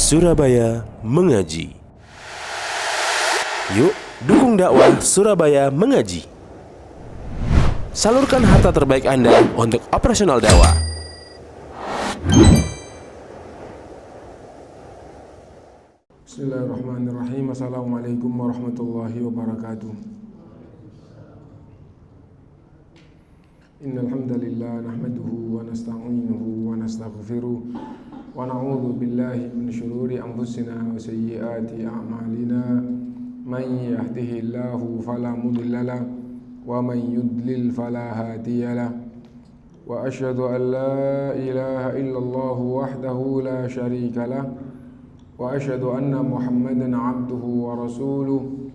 Surabaya Mengaji. Yuk, dukung dakwah Surabaya Mengaji. Salurkan harta terbaik Anda untuk operasional dakwah. Bismillahirrahmanirrahim. Assalamualaikum warahmatullahi wabarakatuh. Innal hamdalillah nahmaduhu wa nasta'inuhu wa nastaghfiruh wa na'udzu billahi min shururi anfusina wa sayyiati a'malina. Man yahdihillahu fala mudilla lahu wa man yudlil fala hadiya lahu. Wa asyhadu an la ilaha illallah wahdahu la syarika lahu wa asyhadu anna Muhammadan 'abduhu wa rasuluh.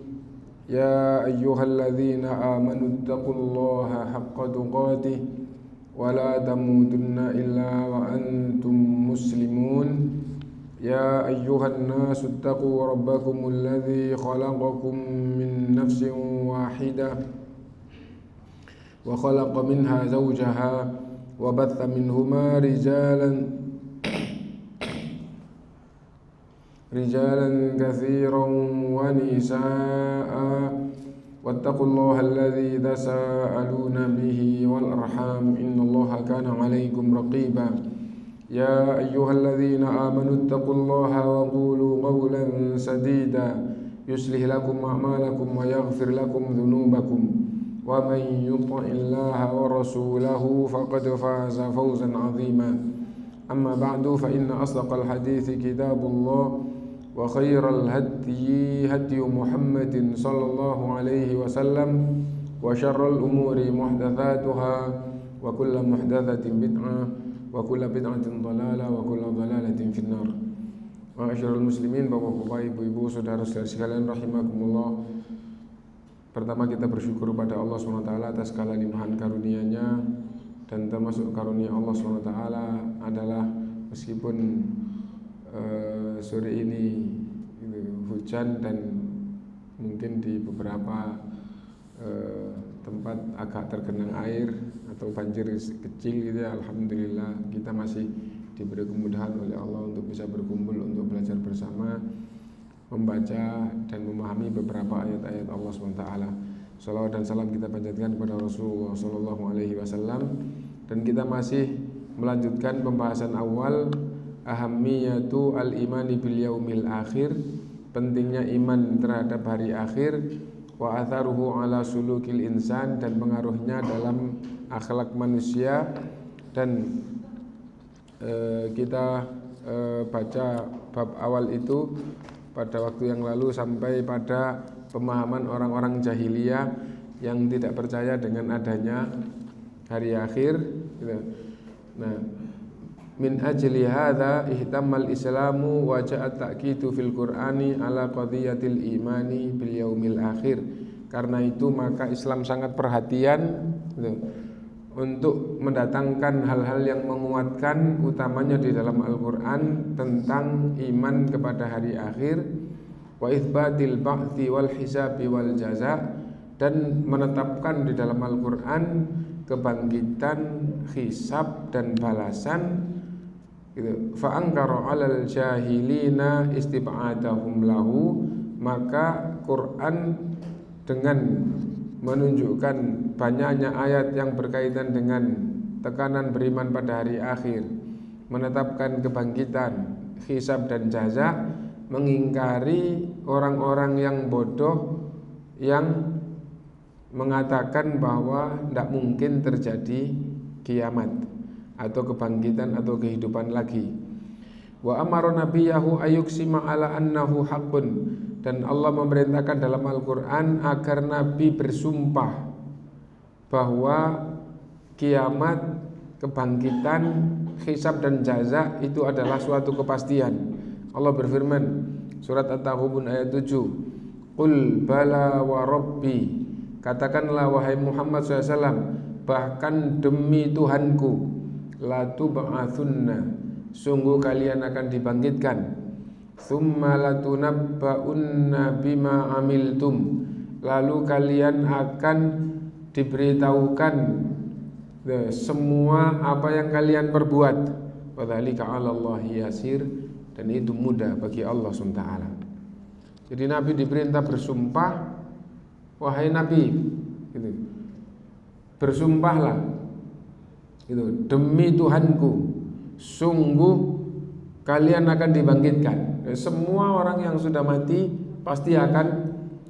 Ya ayyuhalladzina amanu taqullaha haqqa tuqatih wa la tamutunna illa wa antum muslimun. Ya ayyuhan nasu taqu rabbakumul ladzi khalaqakum min nafsin wahidah wa khalaqa minha zawjaha wa batha minhuma rijalan katsiran wa nisaa'a wattaqullaha alladzi tasaaluna bihi wal arham innallaha kana 'alaikum raqiba. Ya ayyuhalladzina amanu taqullaha wa qulu qawlan sadida yuslih lakum a'malakum wa yaghfir lakum dhunubakum wa man yuti'illaha wa rasulahu faqad faza fawzan 'azima. Amma ba'du fa inna asdaqal hadithi kitabullah wa khairal hadyi hadyu Muhammadin sallallahu alaihi wasallam wa syarrul umuri muhdatsatuha wa kullu muhdatsatin bid'ah wa kullu bid'atin dhalalah wa kullu dhalalatin finnar. Ma'asyiral muslimin, bapak-bapak, ibu-ibu, saudara-saudara sekalian rahimakumullah. Pertama kita bersyukur pada Allah SWT atas segala limpahan karunia-Nya, dan termasuk karunia Allah SWT adalah meskipun sore ini hujan dan mungkin di beberapa tempat agak tergenang air atau banjir kecil gitu ya, alhamdulillah kita masih diberi kemudahan oleh Allah untuk bisa berkumpul untuk belajar bersama, membaca dan memahami beberapa ayat-ayat Allah SWT. Salawat dan salam kita panjatkan kepada Rasulullah SAW, dan kita masih melanjutkan pembahasan awal ahammiyatu al-imani bil yaumil akhir, pentingnya iman terhadap hari akhir, wa atharuhu ala sulukil insan, dan pengaruhnya dalam akhlak manusia. Dan kita baca bab awal itu pada waktu yang lalu sampai pada pemahaman orang-orang jahiliyah yang tidak percaya dengan adanya hari akhir gitu. Nah, min ajli hadza ihtammal islamu wa ja'at ta'kidu fil qur'ani ala qadiyatil imani bil yaumil akhir. Karena itu maka Islam sangat perhatian gitu, untuk mendatangkan hal-hal yang menguatkan, utamanya di dalam Al-Qur'an, tentang iman kepada hari akhir, wa itsbatil ba'tsi wal hisabi wal jaza, dan menetapkan di dalam Al-Qur'an kebangkitan, hisab dan balasan gitu. Fa angkara 'alal jahilina istib'adahum lahu, maka Quran dengan menunjukkan banyaknya ayat yang berkaitan dengan tekanan beriman pada hari akhir, menetapkan kebangkitan, hisab dan jaza, mengingkari orang-orang yang bodoh yang mengatakan bahwa tidak mungkin terjadi kiamat atau kebangkitan atau kehidupan lagi. Wa amara nabiyahu ayuksima ala annahu haqqun, dan Allah memerintahkan dalam Al-Qur'an agar Nabi bersumpah bahwa kiamat, kebangkitan, hisab dan jaza itu adalah suatu kepastian. Allah berfirman surat At-Taghabun ayat 7, qul bala wa rabbi, katakanlah wahai Muhammad SAW, bahkan demi Tuhanku, la tub'atsunna, sungguh kalian akan dibangkitkan, tsumma latunabba'unna bima amiltum, lalu kalian akan diberitahukan semua apa yang kalian perbuat. Wadzalika 'alallahi yasir, dan itu mudah bagi Allah SWT. Jadi Nabi diperintah bersumpah, wahai Nabi, gitu, bersumpahlah, gitu, demi Tuhanku, sungguh kalian akan dibangkitkan. Semua orang yang sudah mati pasti akan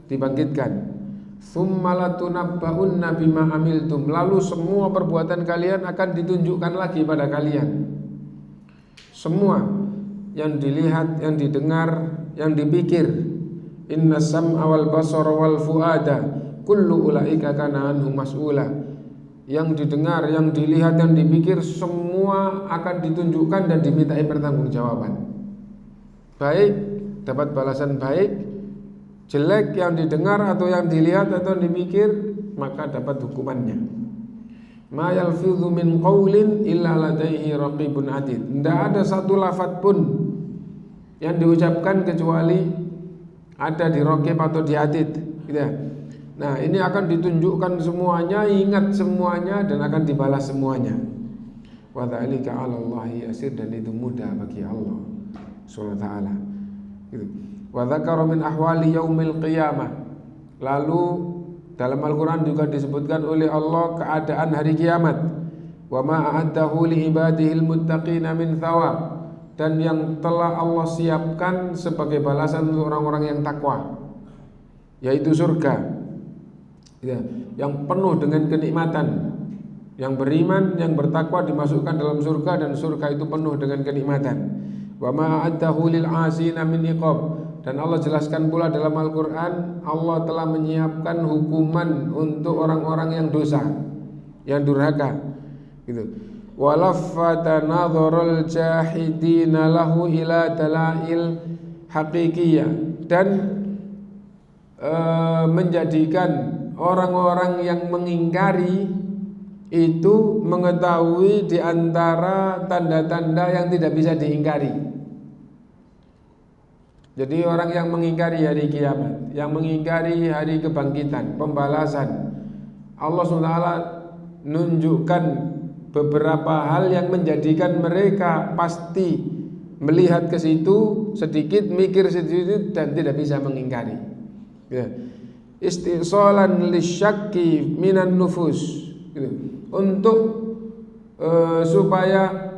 dibangkitkan. Tsumma latunabba'unna bima amiltum, lalu semua perbuatan kalian akan ditunjukkan lagi pada kalian. Semua yang dilihat, yang didengar, yang dipikir. Inna sam'a wal basara wal fuada kullu ulaika kana anhu mas'ula. Yang didengar, yang dilihat, yang dipikir, semua akan ditunjukkan dan dimintai pertanggungjawaban. Baik dapat balasan baik, jelek yang didengar atau yang dilihat atau yang dipikir, maka dapat hukumannya. Ma yalfidhu min qaulin illa ladaihi raqibun atid. Tidak ada satu lafaz pun yang diucapkan kecuali ada di raqib atau di atid, gitu ya. Nah, ini akan ditunjukkan semuanya, ingat semuanya, dan akan dibalas semuanya. Wa dzalika 'alallahi yasir, dan itu mudah bagi Allah Subhanahu wa taala. Gitu. Wa dzakara min ahwali yaumil qiyamah. Lalu dalam Al-Qur'an juga disebutkan oleh Allah keadaan hari kiamat. Wa ma a'addahu li ibadihil muttaqina min thawab, dan yang telah Allah siapkan sebagai balasan untuk orang-orang yang takwa, yaitu surga, ya, yang penuh dengan kenikmatan. Yang beriman, yang bertakwa dimasukkan dalam surga, dan surga itu penuh dengan kenikmatan. Wa ma a'addahu lil 'asina min iqab, dan Allah jelaskan pula dalam Al-Quran, Allah telah menyiapkan hukuman untuk orang-orang yang dosa, yang durhaka, gitu. Walaffata nadharul jahidina lahu ila dalail haqiqiyah, dan menjadikan orang-orang yang mengingkari itu mengetahui di antara tanda-tanda yang tidak bisa diingkari. Jadi orang yang mengingkari hari kiamat, yang mengingkari hari kebangkitan, pembalasan, Allah SWT nunjukkan beberapa hal yang menjadikan mereka pasti melihat ke situ sedikit, mikir sedikit, dan tidak bisa mengingkari, ya. Istisalan lisyakki minan nufus, gitu. Untuk supaya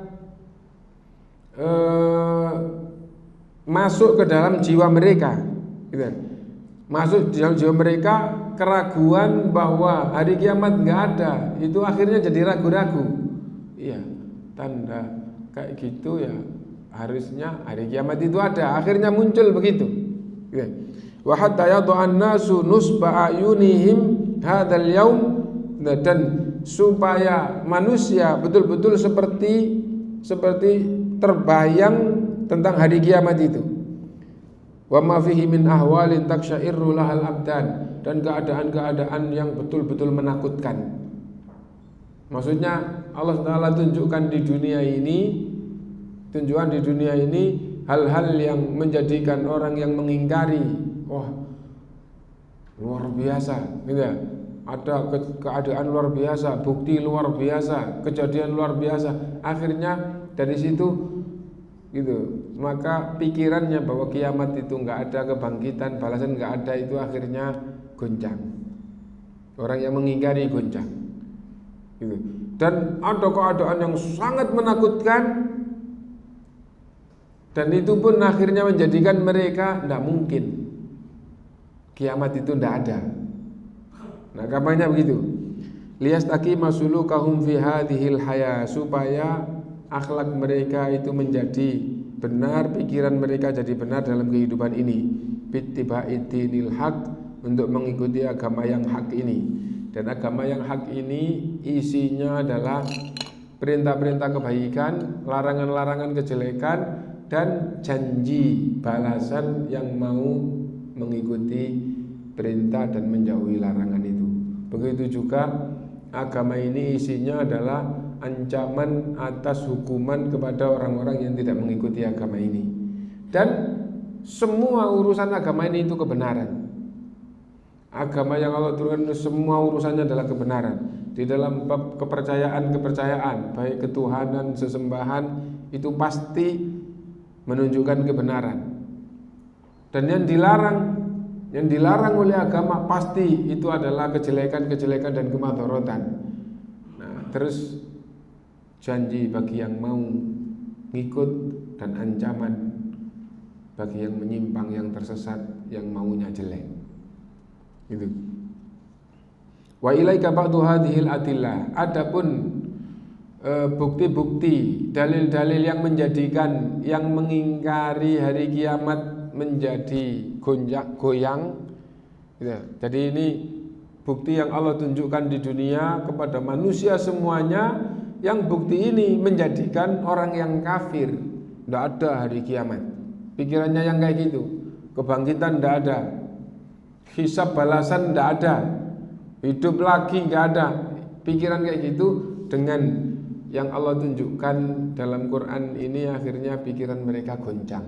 masuk ke dalam jiwa mereka, gitu. Masuk di dalam jiwa mereka keraguan bahwa hari kiamat nggak ada, itu akhirnya jadi ragu-ragu. Iya, tanda kayak gitu ya, harusnya hari kiamat itu ada, akhirnya muncul begitu, gitu. Wa hatta yad'an nasu nusba ayunihim hadzal yaum, dan supaya manusia betul-betul seperti terbayang tentang hari kiamat itu. Wa ma fihi min ahwalin taksyairu lahal abdan, dan keadaan-keadaan yang betul-betul menakutkan. Maksudnya Allah Taala tunjukkan di dunia ini, hal-hal yang menjadikan orang yang mengingkari, wah, luar biasa, gitu ya. Ada keadaan luar biasa, bukti luar biasa, kejadian luar biasa. Akhirnya dari situ, gitu, maka pikirannya bahwa kiamat itu nggak ada, kebangkitan, balasan nggak ada, itu akhirnya goncang. Orang yang mengingkari goncang, gitu. Dan ada keadaan yang sangat menakutkan, dan itu pun akhirnya menjadikan mereka tidak mungkin kiamat itu tidak ada. Nah, kampanye begitu. Liyastaqi masulukahum fi hadhil haya, supaya akhlak mereka itu menjadi benar, pikiran mereka jadi benar dalam kehidupan ini. Bittiba'i dinil haq, untuk mengikuti agama yang hak ini. Dan agama yang hak ini isinya adalah perintah-perintah kebaikan, larangan-larangan kejelekan, dan janji balasan yang mau mengikuti perintah dan menjauhi larangan itu. Begitu juga agama ini isinya adalah ancaman atas hukuman kepada orang-orang yang tidak mengikuti agama ini. Dan semua urusan agama ini itu kebenaran. Agama yang Allah turunkan semua urusannya adalah kebenaran. Di dalam bab kepercayaan, baik ketuhanan, sesembahan, itu pasti menunjukkan kebenaran. Dan yang dilarang oleh agama pasti itu adalah kejelekan-kejelekan dan kemadharatan. Nah, terus janji bagi yang mau ngikut dan ancaman bagi yang menyimpang, yang tersesat, yang maunya jelek. Itu. Wa ilaika ba'du hadhil adillah. Adapun bukti-bukti, dalil-dalil yang menjadikan yang mengingkari hari kiamat menjadi goyang. Jadi ini bukti yang Allah tunjukkan di dunia kepada manusia semuanya, yang bukti ini menjadikan orang yang kafir tidak ada hari kiamat. Pikirannya yang kayak gitu, kebangkitan tidak ada, hisab balasan tidak ada, hidup lagi nggak ada. Pikiran kayak gitu dengan yang Allah tunjukkan dalam Quran ini, akhirnya pikiran mereka goncang.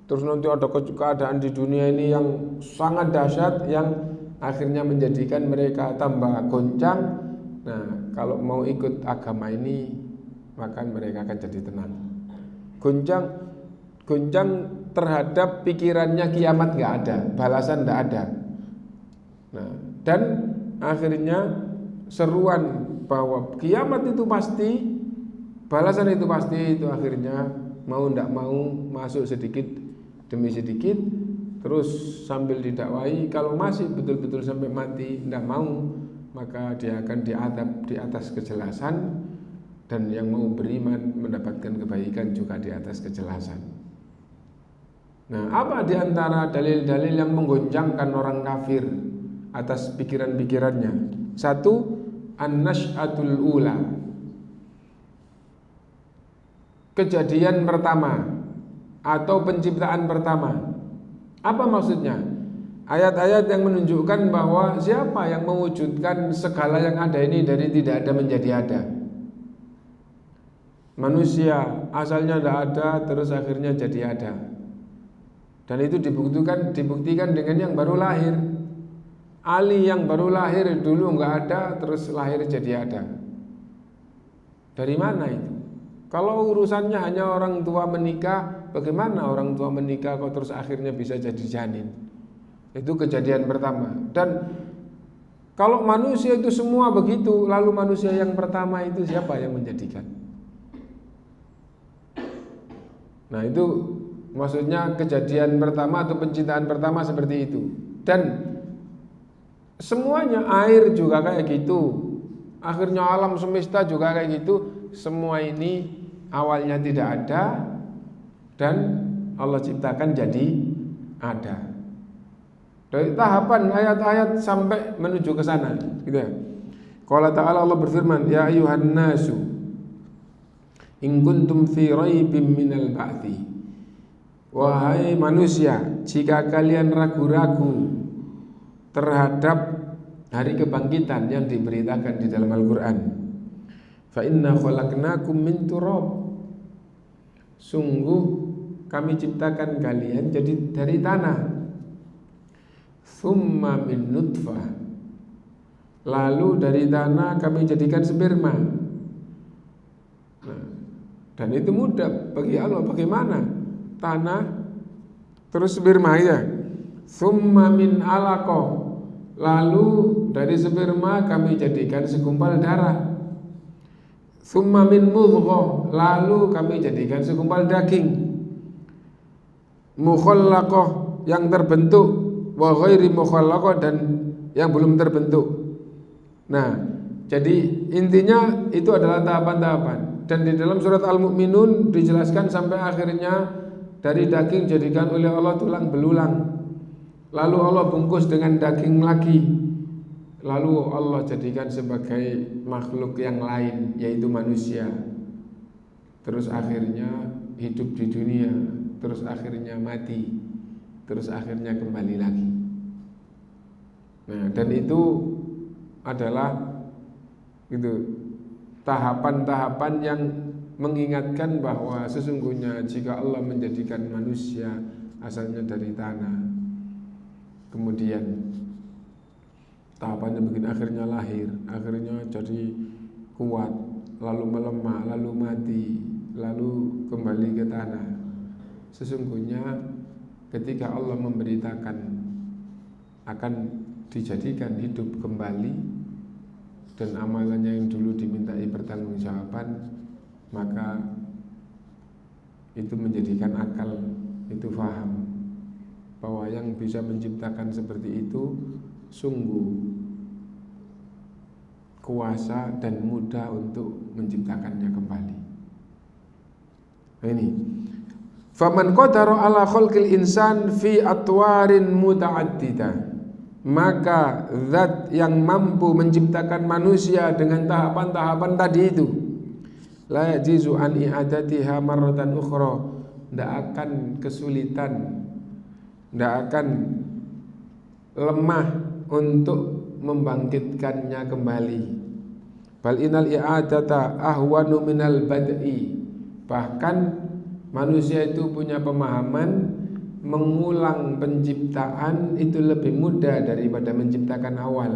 Terus nanti ada keadaan di dunia ini yang sangat dahsyat, yang akhirnya menjadikan mereka tambah goncang. Nah, kalau mau ikut agama ini, maka mereka akan jadi tenang. Goncang terhadap pikirannya kiamat nggak ada, balasan nggak ada. Nah, dan akhirnya seruan bahwa kiamat itu pasti, balasan itu pasti, itu akhirnya mau ndak mau masuk sedikit demi sedikit, terus sambil didakwai. Kalau masih betul-betul sampai mati ndak mau, maka dia akan diadab di atas kejelasan, dan yang mau beriman mendapatkan kebaikan juga di atas kejelasan. Nah, apa diantara dalil-dalil yang menggoncangkan orang kafir atas pikiran-pikirannya? Satu, an-nash'atul ula, kejadian pertama atau penciptaan pertama. Apa maksudnya? Ayat-ayat yang menunjukkan bahwa siapa yang mewujudkan segala yang ada ini dari tidak ada menjadi ada. Manusia asalnya tidak ada, terus akhirnya jadi ada. Dan itu dibuktikan dengan yang baru lahir. Ali yang baru lahir dulu nggak ada, terus lahir jadi ada. Dari mana itu? Kalau urusannya hanya orang tua menikah, bagaimana orang tua menikah kok terus akhirnya bisa jadi janin? Itu kejadian pertama. Dan kalau manusia itu semua begitu, lalu manusia yang pertama itu siapa yang menjadikan? Nah, itu maksudnya kejadian pertama atau penciptaan pertama seperti itu. Dan semuanya, air juga kayak gitu, akhirnya alam semesta juga kayak gitu. Semua ini awalnya tidak ada dan Allah ciptakan jadi ada. Dari tahapan ayat-ayat sampai menuju ke sana, gitu ya. Qala ta'ala, Allah berfirman, ya ayuhan nasu in kuntum fi raibim minal ba'thi. Wahai manusia, jika kalian ragu-ragu terhadap hari kebangkitan yang diberitakan di dalam Al-Quran, fa inna khalaqnakum min turab, sungguh kami ciptakan kalian jadi dari tanah, thumma min nutfah, lalu dari tanah kami jadikan sperma. Nah, dan itu mudah bagi Allah. Bagaimana? Tanah terus sperma, ya. Thumma min alaqah, lalu dari sperma kami jadikan segumpal darah. Thumma min mudghah, lalu kami jadikan segumpal daging. Mukhallaqah, yang terbentuk, wa ghairi mukhallaqah, dan yang belum terbentuk. Nah, jadi intinya itu adalah tahapan-tahapan. Dan di dalam surat Al-Mu'minun dijelaskan sampai akhirnya dari daging jadikan oleh Allah tulang belulang. Lalu Allah bungkus dengan daging lagi. Lalu Allah jadikan sebagai makhluk yang lain, yaitu manusia. Terus akhirnya hidup di dunia, terus akhirnya mati, terus akhirnya kembali lagi. Nah, dan itu adalah itu tahapan-tahapan yang mengingatkan bahwa sesungguhnya jika Allah menjadikan manusia asalnya dari tanah, kemudian tahapannya begini, akhirnya lahir, akhirnya jadi kuat, lalu melemah, lalu mati, lalu kembali ke tanah. Sesungguhnya ketika Allah memberitakan akan dijadikan hidup kembali dan amalannya yang dulu dimintai pertanggungjawaban, maka itu menjadikan akal itu faham bahwa yang bisa menciptakan seperti itu sungguh kuasa dan mudah untuk menciptakannya kembali. Nah ini, faman qadara ala khalqil insan fi atwarin muta'addidah, maka zat yang mampu menciptakan manusia dengan tahapan-tahapan tadi itu, la yajizu an i'adatiha marratan ukhra, tidak akan kesulitan, tidak akan lemah untuk membangkitkannya kembali. Bal inal i'adata ahwanu minal bad'i, bahkan manusia itu punya pemahaman mengulang penciptaan itu lebih mudah daripada menciptakan awal.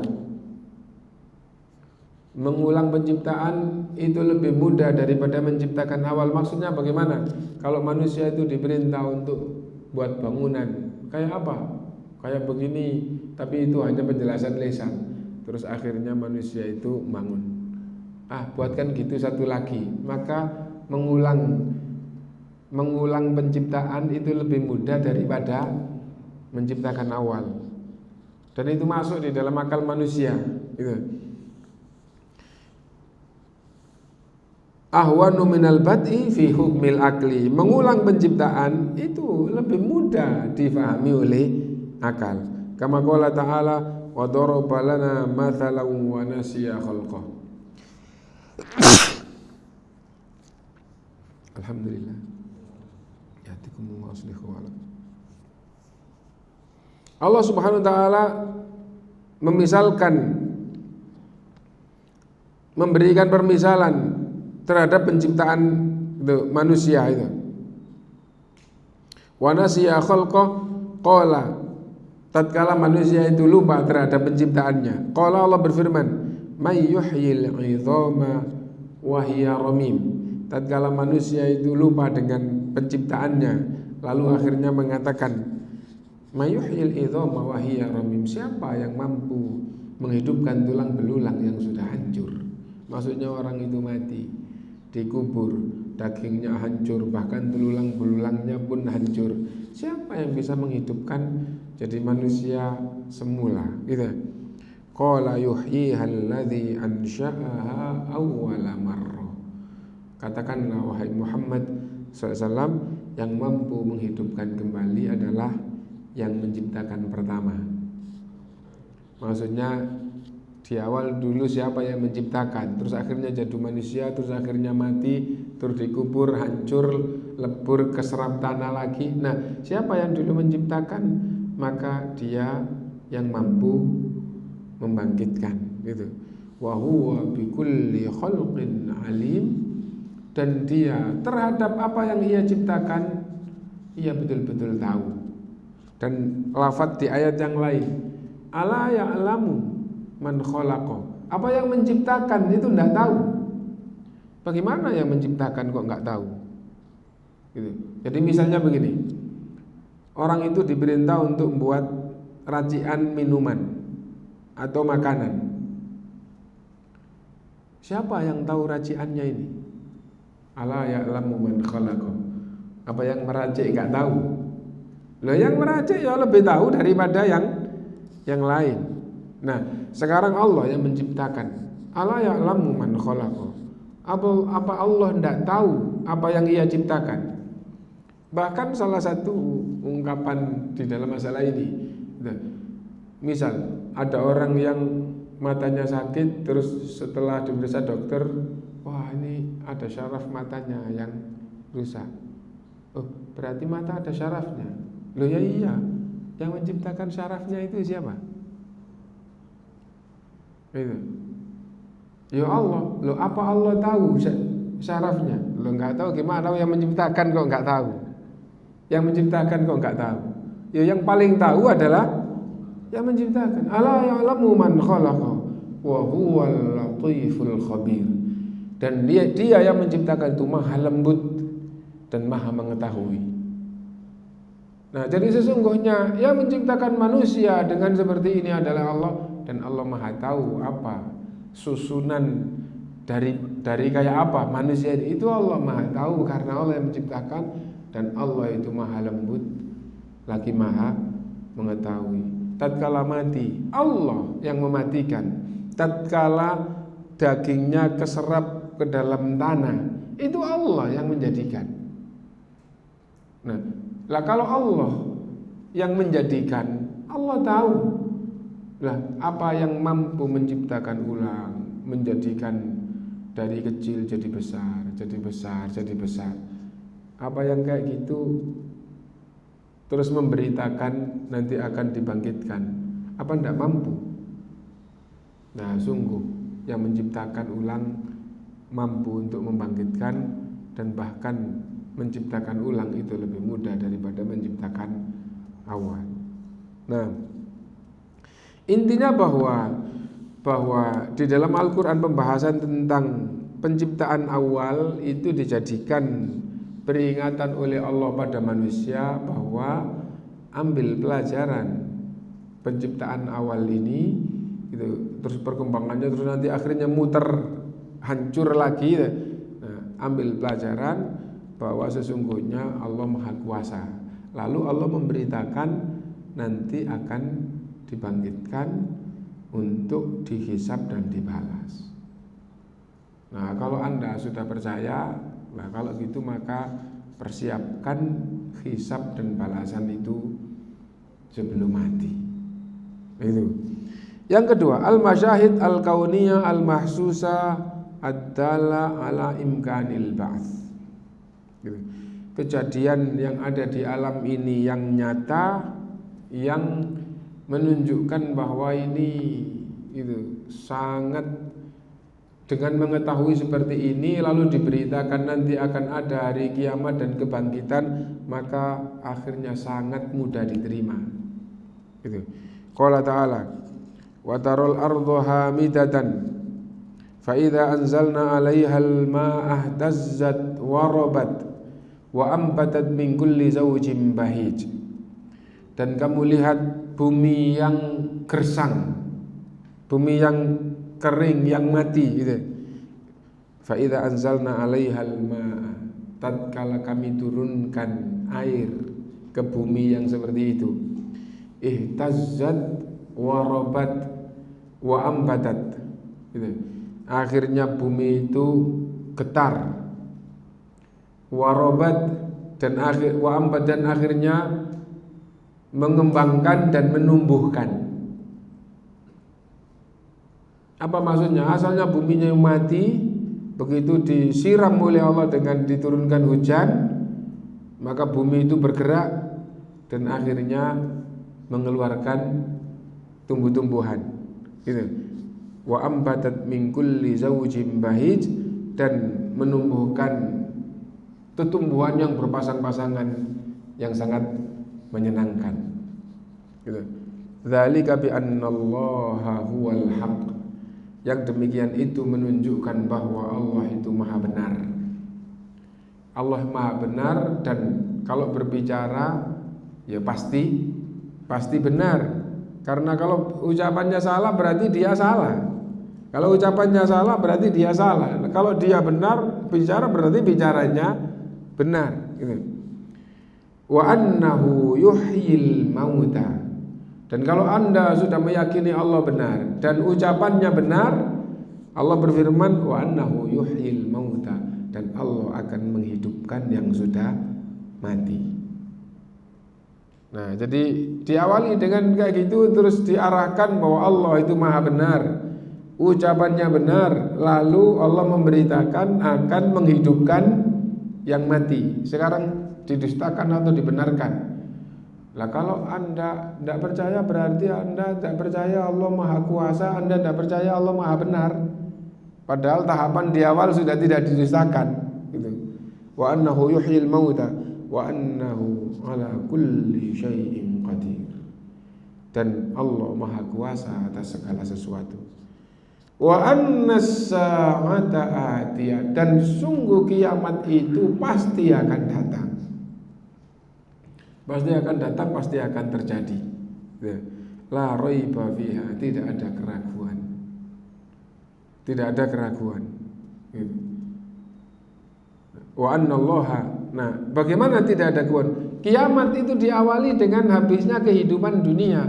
Mengulang penciptaan itu lebih mudah daripada menciptakan awal. Maksudnya bagaimana? Kalau manusia itu diperintah untuk buat bangunan, kayak apa? Kayak begini, tapi itu hanya penjelasan lisan. Terus akhirnya manusia itu bangun. Buatkan gitu satu lagi. Maka mengulang penciptaan itu lebih mudah daripada menciptakan awal. Dan itu masuk di dalam akal manusia. Gitu. Ahwanu minal bad'i fi hukmil akli, mengulang penciptaan itu lebih mudah difahami oleh akal. Kama qala ta'ala wa daraba lana mathalan wa nasiya khalqah. Alhamdulillah. Yahdikumullah aslihu wa'ala. Allah Subhanahu wa taala memisalkan, memberikan permisalan terhadap penciptaan itu, manusia itu. Wa nasiya khalqah, qala, tatkala manusia itu lupa terhadap penciptaannya, qala, Allah berfirman, may yuhyil 'idhama wa hiya ramim. Tatkala manusia itu lupa dengan penciptaannya, lalu akhirnya mengatakan, may yuhyil 'idhama wa hiya ramim, siapa yang mampu menghidupkan tulang belulang yang sudah hancur? Maksudnya orang itu mati, dikubur, dagingnya hancur, bahkan tulang belulangnya pun hancur. Siapa yang bisa menghidupkan jadi manusia semula? Gitu. Qala yuhyiha alladhi ansha'aha awwala marrah. Katakanlah wahai Muhammad SAW, yang mampu menghidupkan kembali adalah yang menciptakan pertama. Maksudnya di awal dulu siapa yang menciptakan, terus akhirnya jadi manusia, terus akhirnya mati, terus dikubur, hancur, lebur, keserap tanah lagi. Nah, siapa yang dulu menciptakan, maka dia yang mampu membangkitkan, gitu. Wa huwa bikulli khalqin alim, dan dia terhadap apa yang ia ciptakan, ia betul-betul tahu. Dan lafadz di ayat yang lain, ala ya'lamu man khalaqa, apa yang menciptakan itu tidak tahu. Bagaimana yang menciptakan kok nggak tahu? Gitu. Jadi misalnya begini, orang itu diperintah untuk membuat racikan minuman atau makanan. Siapa yang tahu racikannya ini? Ala ya'lamu man khalaqa. Apa yang meracik nggak tahu? Loh, yang meracik ya lebih tahu daripada yang lain. Nah, sekarang Allah yang menciptakan. Ala ya'lamu man khalaqa. Apa Allah tidak tahu apa yang ia ciptakan? Bahkan salah satu ungkapan di dalam masalah ini, misal ada orang yang matanya sakit, terus setelah diperiksa dokter, wah ini ada syaraf matanya yang rusak. Oh, berarti mata ada syarafnya. Loh ya iya, yang menciptakan syarafnya itu siapa? Itu. Ya Allah. Loh, apa Allah tahu syarafnya? Loh, nggak tahu gimana yang menciptakan kok nggak tahu? Yang menciptakan kok nggak tahu? Ya yang paling tahu adalah yang menciptakan. Ala ya'lamu man khalaqa wa huwal latiful khabir. Dan dia yang menciptakan itu maha lembut dan maha mengetahui. Nah, jadi sesungguhnya yang menciptakan manusia dengan seperti ini adalah Allah, dan Allah maha tahu apa susunan dari kayak apa manusia itu. Allah maha tahu karena Allah yang menciptakan, dan Allah itu maha lembut lagi maha mengetahui. Tatkala mati, Allah yang mematikan. Tatkala dagingnya keserap ke dalam tanah, itu Allah yang menjadikan. Nah, lah kalau Allah yang menjadikan, Allah tahu lah apa yang mampu menciptakan ulang, menjadikan dari kecil jadi besar, jadi besar, jadi besar. Apa yang kayak gitu terus memberitakan nanti akan dibangkitkan, apa enggak mampu? Nah, sungguh yang menciptakan ulang mampu untuk membangkitkan, dan bahkan menciptakan ulang itu lebih mudah daripada menciptakan awal. Nah, intinya bahwa di dalam Al-Quran pembahasan tentang penciptaan awal itu dijadikan peringatan oleh Allah pada manusia bahwa ambil pelajaran penciptaan awal ini gitu, terus perkembangannya, terus nanti akhirnya muter hancur lagi. Nah, ambil pelajaran bahwa sesungguhnya Allah Maha Kuasa. Lalu Allah memberitakan nanti akan dibangkitkan untuk dihisab dan dibalas. Nah, kalau Anda sudah percaya, nah kalau gitu maka persiapkan hisab dan balasan itu sebelum mati. Itu. Yang kedua, al-masyahid al-kauniyah al-mahsusa ad-dalla ala imkanil ba'ts. Gitu. Kejadian yang ada di alam ini yang nyata, yang menunjukkan bahwa ini itu sangat, dengan mengetahui seperti ini lalu diberitakan nanti akan ada hari kiamat dan kebangkitan, maka akhirnya sangat mudah diterima. Gitu. Qala ta'ala wa tarul ardu hamidatan fa idza anzalna 'alaihal ma'a ihtazzat wa rabat wa ambatat min kulli zawjin bahij. Dan kamu lihat bumi yang gersang, bumi yang kering, yang mati gitu. Fa idza anzalna 'alaihal ma'a, tatkala kami turunkan air ke bumi yang seperti itu, ihtazzat wa rabat wa ambatat gitu. Akhirnya bumi itu getar, warobat dan akhirnya mengembangkan dan menumbuhkan. Apa maksudnya? Asalnya buminya yang mati, begitu disiram oleh Allah dengan diturunkan hujan, maka bumi itu bergerak dan akhirnya mengeluarkan tumbuh-tumbuhan. Gitu. Wa ambatat min kulli zawjin bahij, dan menumbuhkan tumbuhan yang berpasang-pasangan yang sangat menyenangkan. Gitu. Dzalika bi annallaha huwal haqq. Yang demikian itu menunjukkan bahwa Allah itu maha benar. Allah maha benar, dan kalau berbicara ya pasti benar. Karena kalau ucapannya salah berarti dia salah. Kalau ucapannya salah berarti dia salah. Kalau dia benar bicara berarti bicaranya benar, gitu. Wa annahu yuhyil mauta. Dan kalau Anda sudah meyakini Allah benar dan ucapannya benar, Allah berfirman wa annahu yuhyil mauta, dan Allah akan menghidupkan yang sudah mati. Nah, jadi diawali dengan kayak gitu, terus diarahkan bahwa Allah itu maha benar, ucapannya benar, lalu Allah memberitakan akan menghidupkan yang mati. Sekarang didustakan atau dibenarkan? Lah kalau Anda tidak percaya berarti Anda tidak percaya Allah maha kuasa, Anda tidak percaya Allah maha benar. Padahal tahapan di awal sudah tidak didustakan, gitu. Wa annahu yuhyil mauta wa annahu ala kulli syai'in qadir. Dan Allah maha kuasa atas segala sesuatu. Wa annas sa'ata atiyah, dan sungguh kiamat itu pasti akan datang. Pasti akan datang, pasti akan terjadi. La raiba fiha, tidak ada keraguan. Tidak ada keraguan. Wa annallaha. Nah, bagaimana tidak ada keraguan? Kiamat itu diawali dengan habisnya kehidupan dunia.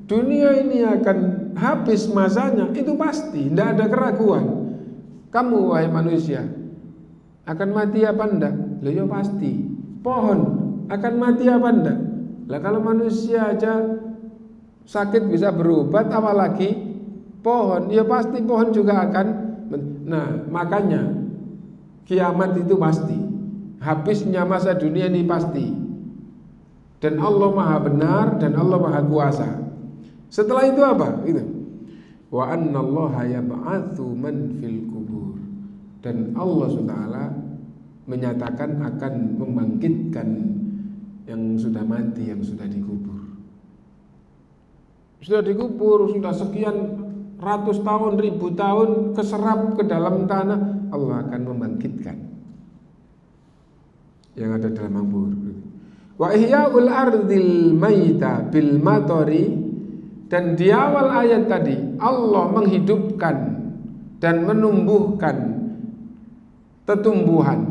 Dunia ini akan habis masanya, itu pasti, tidak ada keraguan. Kamu wahai manusia akan mati apa enggak? Lah ya pasti. Pohon akan mati apa enggak? Lah kalau manusia aja sakit bisa berobat, apalagi pohon? Ya pasti pohon juga akan. Nah, makanya kiamat itu pasti. Habisnya masa dunia ini pasti. Dan Allah Maha benar dan Allah Maha kuasa. Setelah itu apa? Itu. Wa annallaha yab'atsu man fil kubur. Dan Allah SWT menyatakan akan membangkitkan yang sudah mati, yang sudah dikubur. Sudah dikubur, sudah sekian ratus tahun, ribu tahun keserap ke dalam tanah, Allah akan membangkitkan yang ada dalam kubur. Wa ihya'ul ardil maita bil matari. Dan di awal ayat tadi Allah menghidupkan dan menumbuhkan tetumbuhan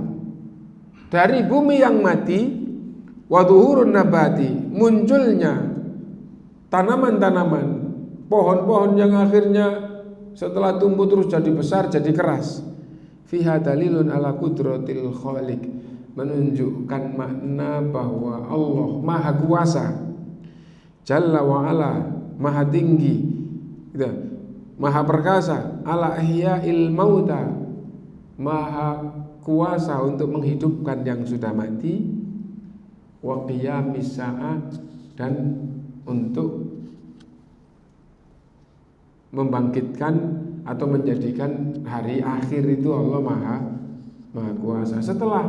dari bumi yang mati, wa dhuhurun nabati, munculnya tanaman-tanaman, pohon-pohon yang akhirnya setelah tumbuh terus jadi besar, jadi keras. Fiha dalilun ala qudratil khaliq, menunjukkan makna bahwa Allah Maha Kuasa, Jalla wa ala, Maha tinggi, gitu, Maha perkasa, ala ihya'il mauta, Maha kuasa untuk menghidupkan yang sudah mati, wa qiyamis sa'ah, dan untuk membangkitkan atau menjadikan hari akhir itu Allah Maha kuasa. Setelah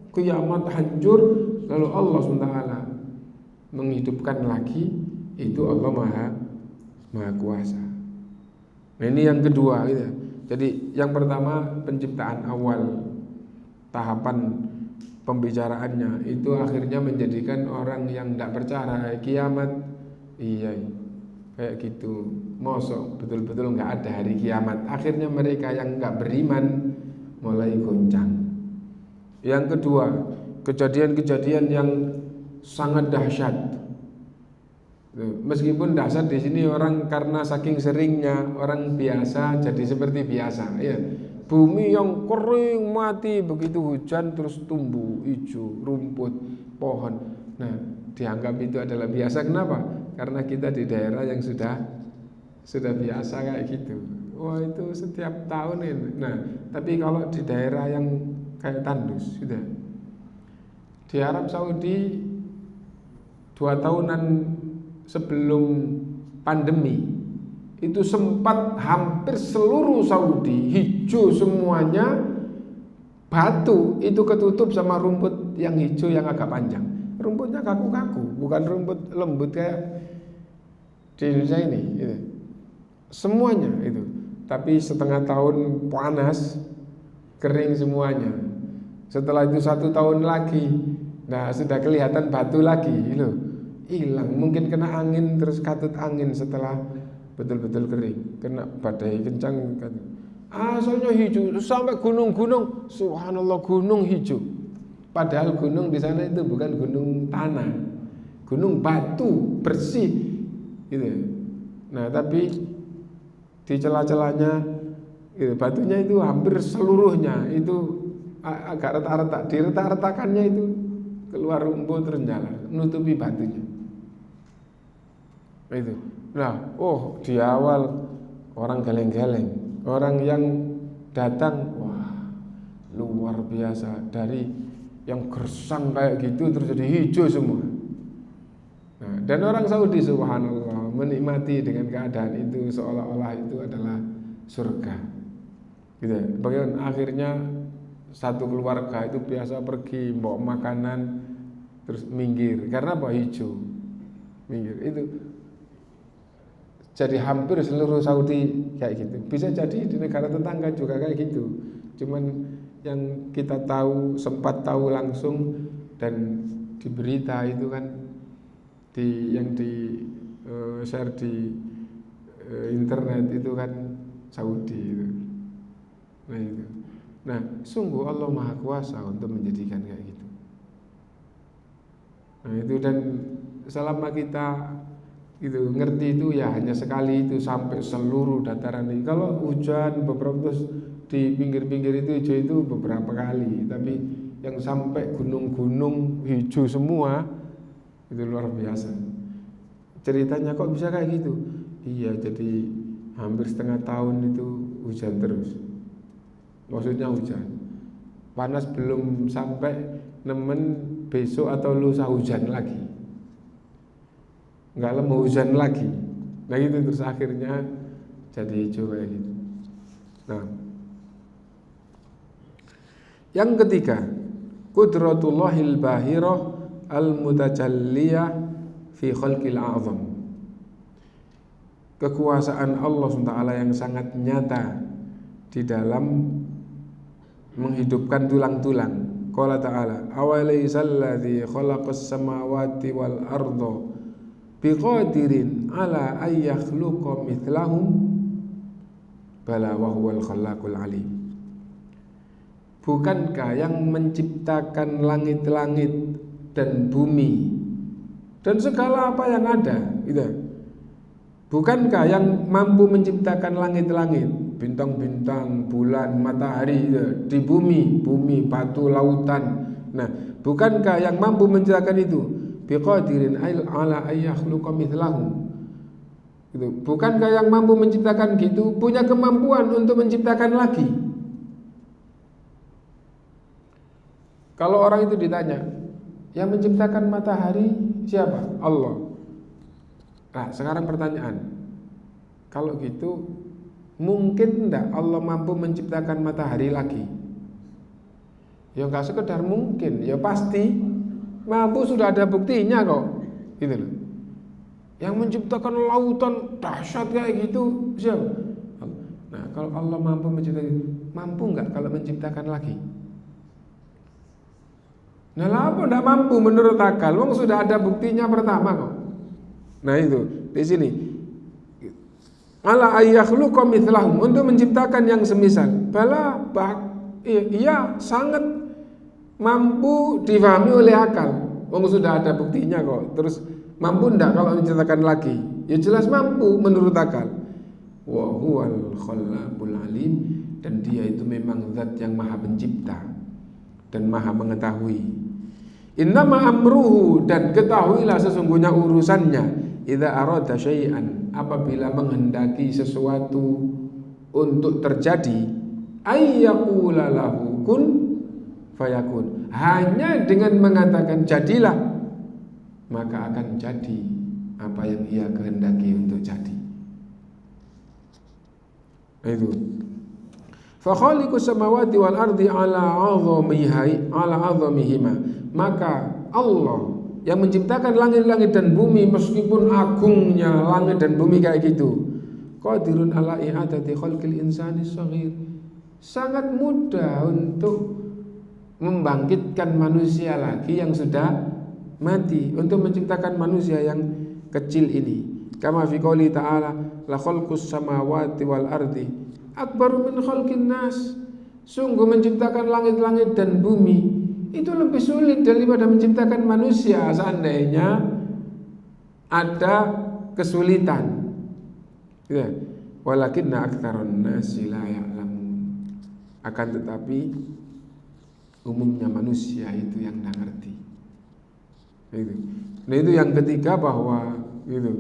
kiamat hancur, lalu Allah SWT menghidupkan lagi, itu Allah Maha kuasa. Nah, ini yang kedua gitu. Jadi yang pertama penciptaan awal, tahapan pembicaraannya itu akhirnya menjadikan orang yang tidak percaya kiamat, iya kayak gitu, mosok betul-betul nggak ada hari kiamat. Akhirnya mereka yang nggak beriman mulai goncang. Yang kedua, kejadian-kejadian yang sangat dahsyat. Meskipun dahsyat di sini orang karena saking seringnya orang biasa jadi seperti biasa, ya. Bumi yang kering mati, begitu hujan terus tumbuh hijau, rumput, pohon. Nah, dianggap itu adalah biasa. Kenapa? Karena kita di daerah yang sudah biasa kayak gitu. Wah, itu setiap tahun ini. Nah, tapi kalau di daerah yang kayak tandus, sudah. Di Arab Saudi 2 tahunan sebelum pandemi itu sempat hampir seluruh Saudi hijau semuanya, batu itu ketutup sama rumput yang hijau yang agak panjang. Rumputnya kaku-kaku, bukan rumput lembut kayak di Indonesia ini gitu. Semuanya itu. Tapi setengah tahun panas, kering semuanya. Setelah itu 1 tahun lagi, nah sudah kelihatan batu lagi loh. Hilang, mungkin kena angin terus katut angin setelah betul-betul kering, kena badai kencang, asalnya hijau sampai gunung-gunung, subhanallah gunung hijau. Padahal gunung di sana itu bukan gunung tanah, gunung batu bersih, gitu. Nah tapi di celah-celahnya, gitu, batunya itu hampir seluruhnya itu agak retak-retak, di retak-retakannya itu keluar rumput terus nyala, nutupi batunya. Itu. Nah, di awal orang geleng-geleng, orang yang datang, wah luar biasa, dari yang gersang kayak gitu terus jadi hijau semua. Nah, dan orang Saudi subhanallah menikmati dengan keadaan itu seolah-olah itu adalah surga. Gitu. Bagaimana akhirnya satu keluarga itu biasa pergi bawa makanan terus minggir karena apa? Hijau. Minggir itu Jadi hampir seluruh Saudi kayak gitu. Bisa jadi di negara tetangga juga kayak gitu. Cuman yang kita tahu, sempat tahu langsung dan di berita itu kan yang di share di internet itu kan Saudi itu. Nah itu. Nah, sungguh Allah Maha Kuasa untuk menjadikan kayak gitu. Nah itu, dan selama kita gitu ngerti itu ya hanya sekali itu sampai seluruh dataran ini. Kalau hujan beberapa terus di pinggir-pinggir itu hijau itu beberapa kali, tapi yang sampai gunung-gunung hijau semua itu luar biasa. Ceritanya kok bisa kayak gitu? Iya, jadi hampir setengah tahun itu hujan terus. Maksudnya hujan. Panas belum sampai nemen, besok atau lusa hujan lagi. Enggak lama hujan lagi. Nah itu terus akhirnya jadi hijau kayak gitu. Nah, yang ketiga, qudratullahil bahirah al-mutajalliyah fi khalqil a'zam. Kekuasaan Allah SWT yang sangat nyata di dalam menghidupkan tulang-tulang. Qala ta'ala, awalaysal ladzi khalaqas samawati wal arda biqadirin ala ay yakhluqa mithlahum bala wa huwal khallaqul alim. Bukankah yang menciptakan langit-langit dan bumi dan segala apa yang ada gitu? Bukankah yang mampu menciptakan langit-langit, bintang-bintang, bulan, matahari di bumi, batu, lautan. Nah, bukankah yang mampu menciptakan itu biqadirin ala ayyakhluqa mithlahum? Gitu. Bukankah yang mampu menciptakan gitu punya kemampuan untuk menciptakan lagi? Kalau orang itu ditanya, yang menciptakan matahari siapa? Allah. Nah, sekarang pertanyaan, kalau gitu mungkin enggak Allah mampu menciptakan matahari lagi? Ya enggak sekedar mungkin, ya pasti mampu, sudah ada buktinya kok. Gitu loh. Yang menciptakan lautan dahsyat kayak gitu siapa? Nah, kalau Allah mampu menciptakan, mampu enggak kalau menciptakan lagi? Nah, apa enggak mampu menurut akal? Wong sudah ada buktinya pertama kok. Nah itu di sini ala ayyakhluqa mithlahum, untuk menciptakan yang semisal. Bala iya sangat mampu difahami oleh akal. Wong sudah ada buktinya kok. Terus mampu ndak kalau menciptakan lagi? Ya jelas mampu menurut akal. Wa huwal khallaqul alim, dan dia itu memang zat yang maha pencipta dan maha mengetahui. Innama amruhu, dan ketahuilah sesungguhnya urusannya, idza arada syai'an, apabila menghendaki sesuatu untuk terjadi, ayyaqula lahu kun fayakun, hanya dengan mengatakan jadilah, maka akan jadi apa yang ia kehendaki untuk jadi. Itu fa khaliqus samawati wal ardi ala azamihima, maka Allah yang menciptakan langit-langit dan bumi, meskipun agungnya langit dan bumi kayak gitu, qadirun ala i'adati khalqil insani shaghir, sangat mudah untuk membangkitkan manusia lagi yang sudah mati, untuk menciptakan manusia yang kecil ini. Kama fi qouli ta'ala, la khalqus samawati wal ardi akbaru min khalqin nas, sungguh menciptakan langit-langit dan bumi itu lebih sulit daripada menciptakan manusia, seandainya ada kesulitan. Ya. Walakinna aktsarun nasi la ya'lamun, akan tetapi umumnya manusia itu yang tidak ngerti. Itu. Nah itu yang ketiga, bahwa itu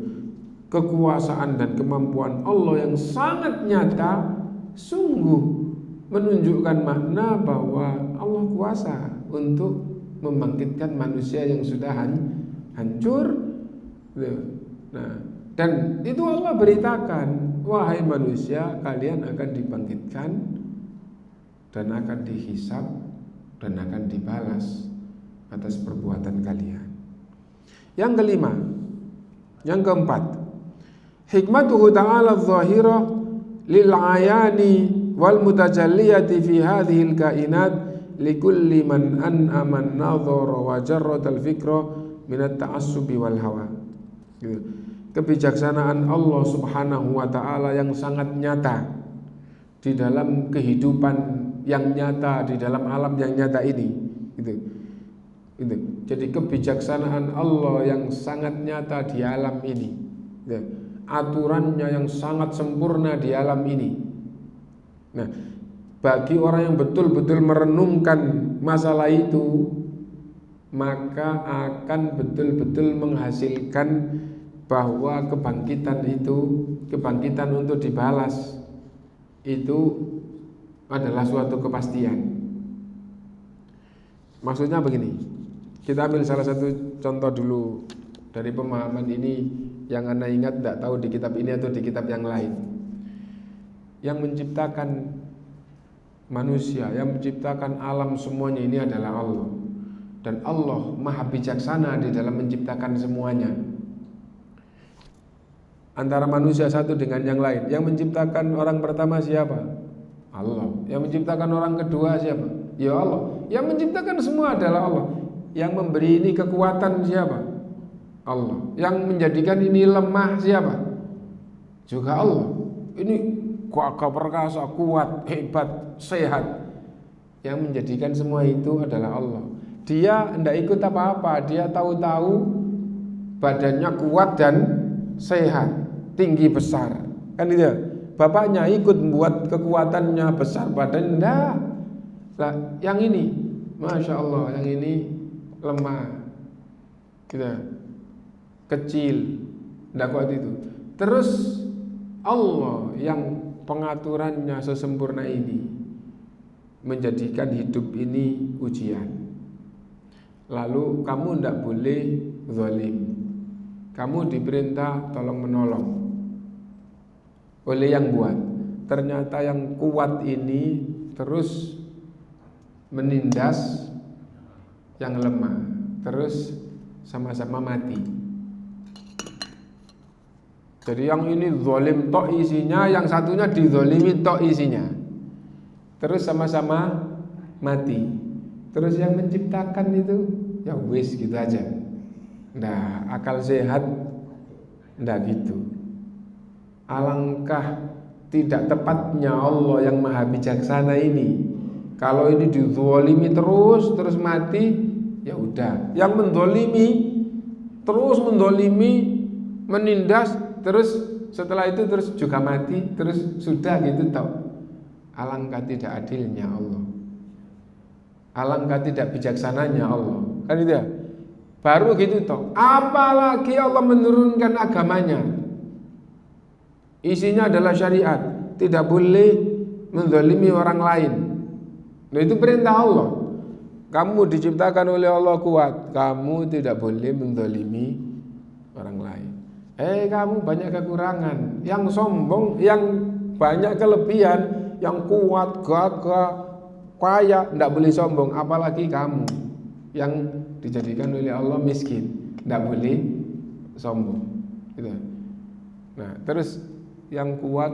kekuasaan dan kemampuan Allah yang sangat nyata sungguh menunjukkan makna bahwa Allah kuasa untuk membangkitkan manusia yang sudah hancur. Nah, dan itu Allah beritakan, wahai manusia, kalian akan dibangkitkan dan akan dihisab dan akan dibalas atas perbuatan kalian. Yang kelima, yang keempat, hikmatuhu ta'ala adh-dhahirah lil ayani wal mutajalliyati fi hadhil kainat likulli man an'ama an-nadhara wa jarrada al-fikra min at-ta'assubi wal hawa. Gitu. Kebijaksanaan Allah Subhanahu wa taala yang sangat nyata di dalam kehidupan yang nyata, di dalam alam yang nyata ini, gitu. Gitu. Jadi kebijaksanaan Allah yang sangat nyata di alam ini, gitu. Aturannya yang sangat sempurna di alam ini. Nah, bagi orang yang betul-betul merenungkan masalah itu, maka akan betul-betul menghasilkan bahwa kebangkitan itu, kebangkitan untuk dibalas itu adalah suatu kepastian. Maksudnya begini, kita ambil salah satu contoh dulu dari pemahaman ini yang Anda ingat tidak tahu di kitab ini atau di kitab yang lain. Yang menciptakan manusia, yang menciptakan alam semuanya ini adalah Allah. Dan Allah maha bijaksana di dalam menciptakan semuanya. Antara manusia satu dengan yang lain, yang menciptakan orang pertama siapa? Allah. Yang menciptakan orang kedua siapa? Ya Allah. Yang menciptakan semua adalah Allah. Yang memberi ini kekuatan siapa? Allah. Yang menjadikan ini lemah siapa? Juga Allah. Ini gagah perkasa, kuat, hebat, sehat. Yang menjadikan semua itu adalah Allah. Dia tidak ikut apa-apa. Dia tahu-tahu badannya kuat dan sehat, tinggi besar. Kan itu ya? Bapaknya ikut membuat kekuatannya besar badan, enggak. Lah, yang ini, Masya Allah, yang ini lemah, gitu, kecil, enggak kuat itu. Terus Allah yang pengaturannya sesempurna ini menjadikan hidup ini ujian. Lalu kamu enggak boleh zalim. Kamu diperintah tolong menolong oleh yang buat. Ternyata yang kuat ini terus menindas yang lemah, terus sama-sama mati. Jadi yang ini zalim tok isinya, yang satunya dizalimi tok isinya, terus sama-sama mati. Terus yang menciptakan itu ya wis gitu aja. Nah, akal sehat ndak gitu. Alangkah tidak tepatnya Allah yang maha bijaksana ini. Kalau ini dizalimi terus mati, ya udah. Yang menzalimi terus menzalimi, menindas, terus setelah itu terus juga mati, terus sudah gitu tau. Alangkah tidak adilnya Allah. Alangkah tidak bijaksananya Allah. Kan itu ya? Baru gitu toh. Apalagi Allah menurunkan agamanya. Isinya adalah syariat, tidak boleh menzalimi orang lain. Nah, itu perintah Allah. Kamu diciptakan oleh Allah kuat, kamu tidak boleh menzalimi orang lain. Kamu banyak kekurangan, yang sombong, yang banyak kelebihan, yang kuat, gagah, kaya, tidak boleh sombong. Apalagi kamu yang dijadikan oleh Allah miskin, tidak boleh sombong. Gitu. Nah, terus yang kuat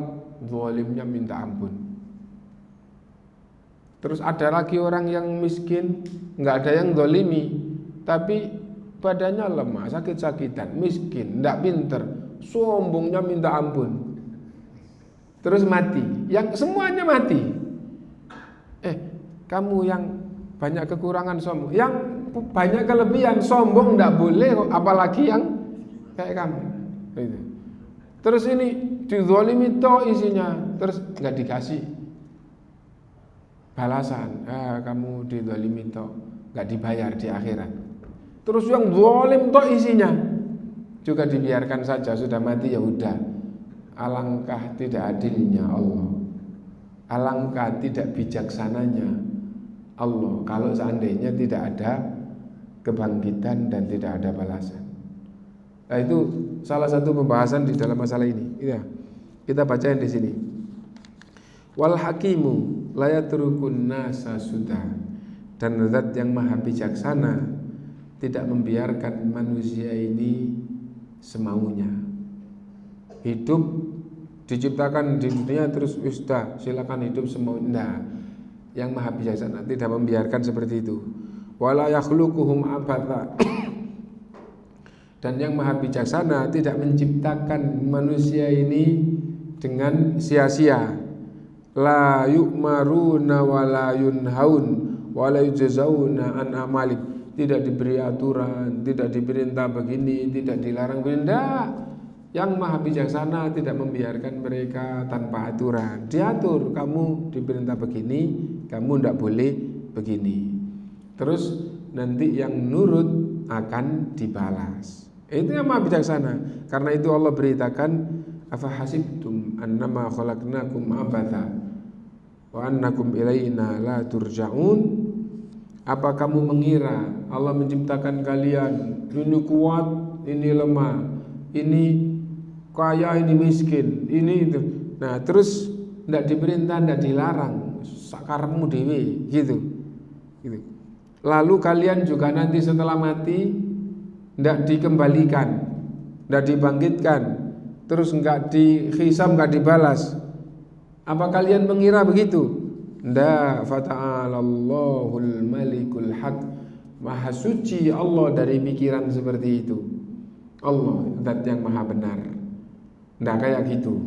zalimnya minta ampun. Terus ada lagi orang yang miskin, nggak ada yang zalimi, tapi badannya lemah, sakit-sakitan, miskin, nggak pinter, sombongnya minta ampun. Terus mati, yang semuanya mati. Kamu yang banyak kekurangan sombong, yang banyak kelebihan sombong nggak boleh, apalagi yang kayak kamu. Gitu. Terus ini dizalimi toh isinya, terus nggak dikasih balasan. Kamu dizalimi toh, nggak dibayar di akhirat. Terus yang zalim toh isinya juga dibiarkan saja, sudah mati ya udah. Alangkah tidak adilnya Allah. Alangkah tidak bijaksananya Allah kalau seandainya tidak ada kebangkitan dan tidak ada balasan. Nah, itu salah satu pembahasan di dalam masalah ini. Ya, kita baca yang di sini. Wal hakimu la yatrukun nasa sudah. Dan zat yang maha bijaksana tidak membiarkan manusia ini semaunya. hidup diciptakan di dunia terus sudah silakan hidup semua. Nah, yang maha bijaksana tidak membiarkan seperti itu. Wala yakhluquhum abatha. Dan yang maha bijaksana tidak menciptakan manusia ini dengan sia-sia. La yu'maruna wa la yunhaun wa la yujzauna an amalik. Tidak diberi aturan, tidak diperintah begini, tidak dilarang begini. Yang maha bijaksana tidak membiarkan mereka tanpa aturan. Diatur, kamu diperintah begini, kamu tidak boleh begini. Terus nanti yang nurut akan dibalas. Itu yang maha bijaksana. Karena itu Allah beritakan, afa hasibtum annama khalaqnakum abatha wa annakum ilaina la turja'un. Apa kamu mengira Allah menciptakan kalian ini kuat, ini lemah, ini kaya, ini miskin, ini itu. Nah, terus tidak diperintah, tidak dilarang, sakarmu dewe gitu. Lalu kalian juga nanti setelah mati tidak dikembalikan, tidak dibangkitkan, terus nggak dihisab, nggak dibalas. Apa kalian mengira begitu? Nda fata'alallahul malikul haq. Maha suci Allah dari pikiran seperti itu. Allah zat yang maha benar. Ndak kayak gitu.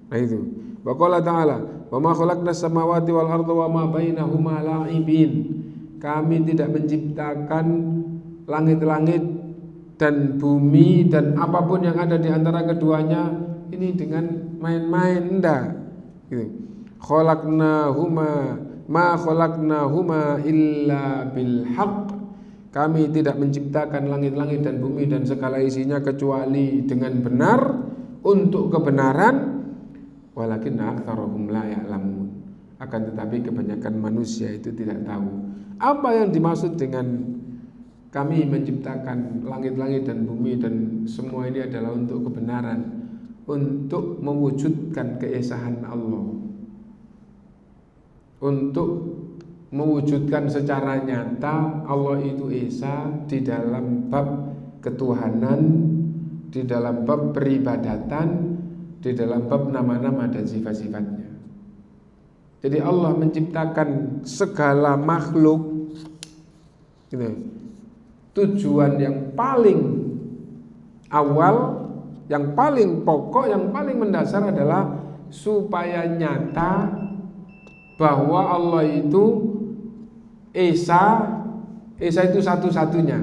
Nah itu. Wa qala ta'ala, "Wa ma khalaqnas samawati wal arda wa ma bainahuma la'ibin." Kami tidak menciptakan langit-langit dan bumi dan apapun yang ada di antara keduanya ini dengan main-main, ndak. Gitu. Ma khalaqnahuma illa bil haqq. Kami tidak menciptakan langit-langit dan bumi dan segala isinya kecuali dengan benar, untuk kebenaran. Walakin aktsarahum la ya'lamun. Akan tetapi kebanyakan manusia itu tidak tahu apa yang dimaksud dengan kami menciptakan langit-langit dan bumi dan semua ini adalah untuk kebenaran, untuk mewujudkan keesaan Allah, untuk mewujudkan secara nyata Allah itu esa di dalam bab ketuhanan, di dalam bab peribadatan, di dalam bab nama-nama dan sifat-sifatnya. Jadi Allah menciptakan segala makhluk gitu. Tujuan yang paling awal, yang paling pokok, yang paling mendasar adalah supaya nyata bahwa Allah itu Esa itu satu-satunya.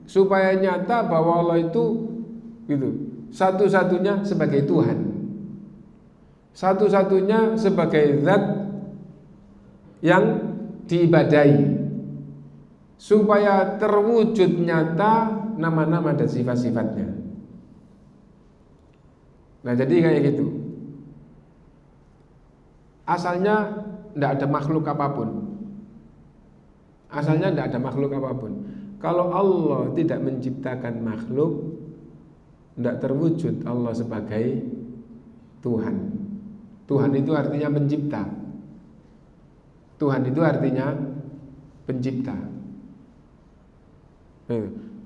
Supaya nyata bahwa Allah itu gitu, satu-satunya sebagai Tuhan, satu-satunya sebagai zat yang diibadahi, supaya terwujud nyata nama-nama dan sifat-sifatnya. Nah, jadi kayak gitu. Asalnya tidak ada makhluk apapun. Asalnya tidak ada makhluk apapun. Kalau Allah tidak menciptakan makhluk, tidak terwujud Allah sebagai Tuhan. Tuhan itu artinya pencipta. Tuhan itu artinya pencipta.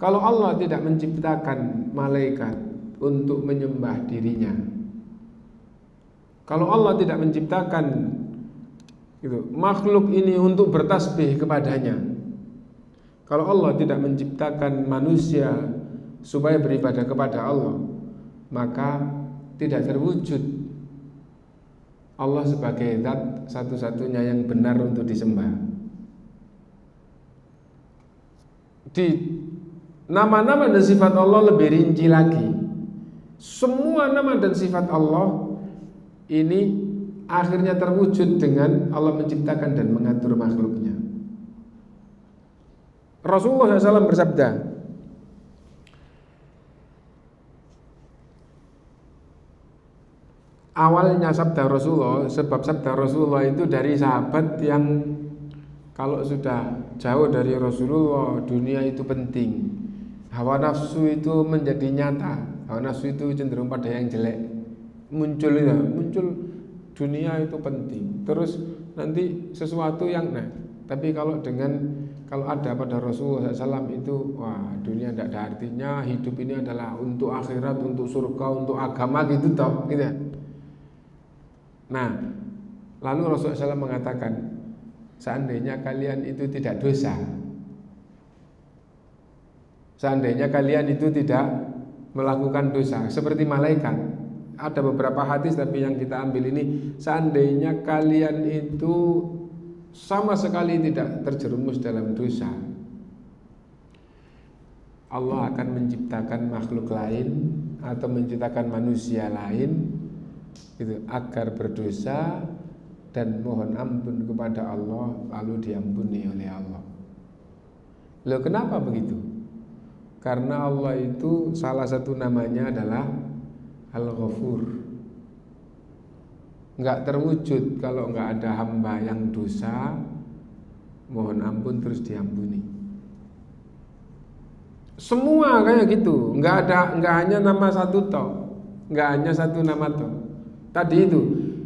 Kalau Allah tidak menciptakan malaikat untuk menyembah dirinya, kalau Allah tidak menciptakan makhluk ini untuk bertasbih kepadanya, kalau Allah tidak menciptakan manusia supaya beribadah kepada Allah, maka tidak terwujud Allah sebagai zat satu-satunya yang benar untuk disembah. Di nama-nama dan sifat Allah lebih rinci lagi. Semua nama dan sifat Allah ini akhirnya terwujud dengan Allah menciptakan dan mengatur makhluknya. Rasulullah SAW bersabda, awalnya sabda Rasulullah, sebab sabda Rasulullah itu dari sahabat yang kalau sudah jauh dari Rasulullah, dunia itu penting, hawa nafsu itu menjadi nyata, hawa nafsu itu cenderung pada yang jelek, muncul dunia itu penting. Terus nanti sesuatu yang Tapi kalau ada pada Rasulullah SAW itu, wah dunia tidak ada artinya, hidup ini adalah untuk akhirat, untuk surga, untuk agama gitu toh, gitu. Nah, lalu Rasulullah SAW mengatakan, seandainya kalian itu tidak dosa, seandainya kalian itu tidak melakukan dosa seperti malaikat. Ada beberapa hadis tapi yang kita ambil ini, seandainya kalian itu sama sekali tidak terjerumus dalam dosa, Allah akan menciptakan makhluk lain atau menciptakan manusia lain gitu, agar berdosa dan mohon ampun kepada Allah, lalu diampuni oleh Allah. Loh, kenapa begitu? Karena Allah itu salah satu namanya adalah Al-Ghafur. Enggak terwujud kalau enggak ada hamba yang dosa, mohon ampun terus diampuni. Semua kayak gitu, enggak hanya nama satu toh, enggak hanya satu nama toh. Tadi itu,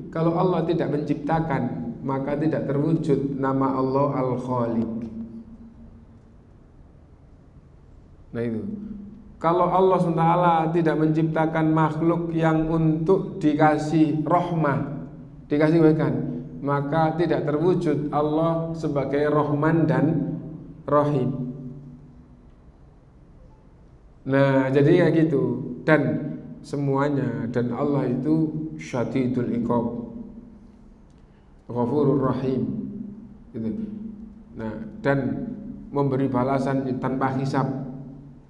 kalau Allah tidak menciptakan, maka tidak terwujud nama Allah Al-Khaliq. Nah itu, kalau Allah SWT tidak menciptakan makhluk yang untuk dikasih rahmah, dikasih kebaikan, maka tidak terwujud Allah sebagai Rahman dan Rahim. Nah jadi kayak gitu. Dan semuanya, dan Allah itu Syadidul Iqab, Ghafurur Rahim gitu. Nah, dan memberi balasan tanpa hisab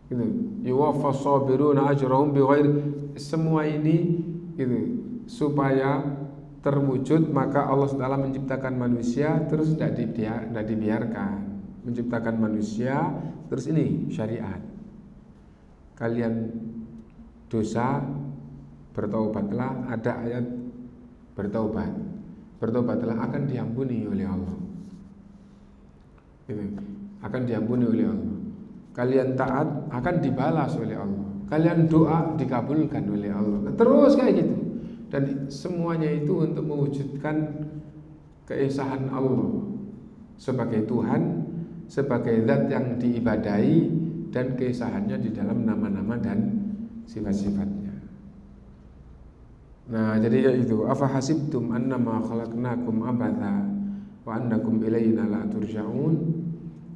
gitu. Yuwaffas sabiruna ajrahum bighairi, semua ini gitu supaya terwujud, maka Allah SWT menciptakan manusia terus tidak dibiarkan, menciptakan manusia terus ini syariat. Kalian dosa, bertaubatlah, ada ayat bertaubatlah akan diampuni oleh Allah gitu. Akan diampuni oleh Allah. Kalian taat akan dibalas oleh Allah. Kalian doa dikabulkan oleh Allah. Terus kayak gitu. Dan semuanya itu untuk mewujudkan keesahan Allah sebagai Tuhan, sebagai zat yang diibadahi, dan keesahannya di dalam nama-nama dan sifat-sifatnya. Nah, jadi ya itu, afa hasibtum annama khalaqnakum abatha wa annakum ilaina la turja'un.